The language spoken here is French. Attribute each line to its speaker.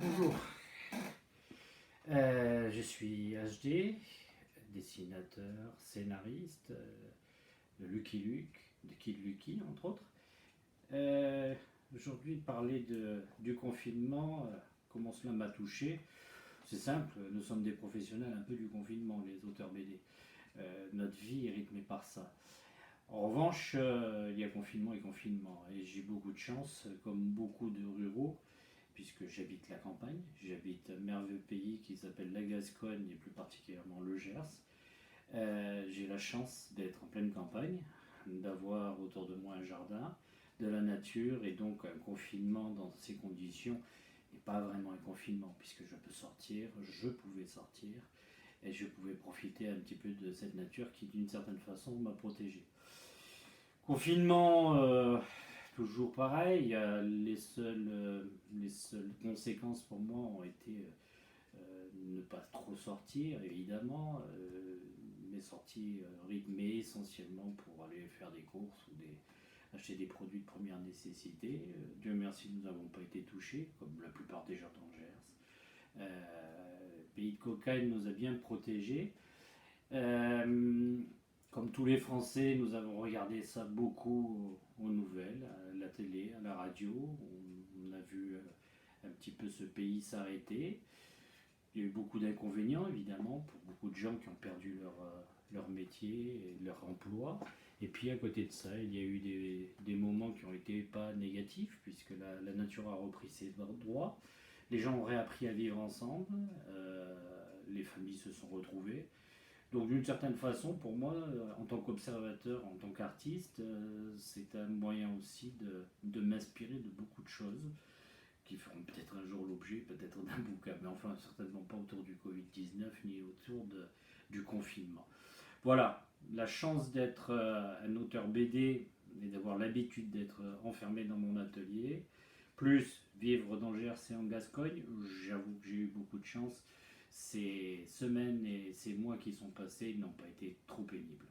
Speaker 1: Bonjour, je suis HD, dessinateur, scénariste de Lucky Luke, de Kid Lucky entre autres. Aujourd'hui, parler du confinement, comment cela m'a touché. C'est simple, nous sommes des professionnels un peu du confinement, les auteurs BD. Notre vie est rythmée par ça. En revanche, il y a confinement et confinement. Et j'ai beaucoup de chance, comme beaucoup de ruraux, puisque j'habite la campagne. J'habite un merveilleux pays qui s'appelle la Gascogne et plus particulièrement le Gers. J'ai la chance d'être en pleine campagne, d'avoir autour de moi un jardin, de la nature et donc un confinement dans ces conditions n'est pas vraiment un confinement puisque je pouvais sortir et je pouvais profiter un petit peu de cette nature qui d'une certaine façon m'a protégé. Confinement, toujours pareil, les seules conséquences pour moi ont été ne pas trop sortir, évidemment, mes sorties rythmées essentiellement pour aller faire des courses ou acheter des produits de première nécessité. Dieu merci, nous n'avons pas été touchés, comme la plupart des gens dans le Gers. Le pays de cocaïne nous a bien protégés. Euh, Comme tous les Français, nous avons regardé ça beaucoup aux nouvelles, à la télé, à la radio. On a vu un petit peu ce pays s'arrêter. Il y a eu beaucoup d'inconvénients, évidemment, pour beaucoup de gens qui ont perdu leur métier et leur emploi. Et puis à côté de ça, il y a eu des moments qui ont été pas négatifs, puisque la nature a repris ses droits. Les gens ont réappris à vivre ensemble, les familles se sont retrouvées. Donc d'une certaine façon, pour moi, en tant qu'observateur, en tant qu'artiste, c'est un moyen aussi de m'inspirer de beaucoup de choses qui feront peut-être un jour l'objet, peut-être d'un bouquin, mais enfin certainement pas autour du Covid-19 ni autour du confinement. Voilà, la chance d'être un auteur BD et d'avoir l'habitude d'être enfermé dans mon atelier, plus vivre dans le Gers et en Gascogne, j'avoue que j'ai eu beaucoup de chance. Ces semaines et ces mois qui sont passés n'ont pas été trop pénibles.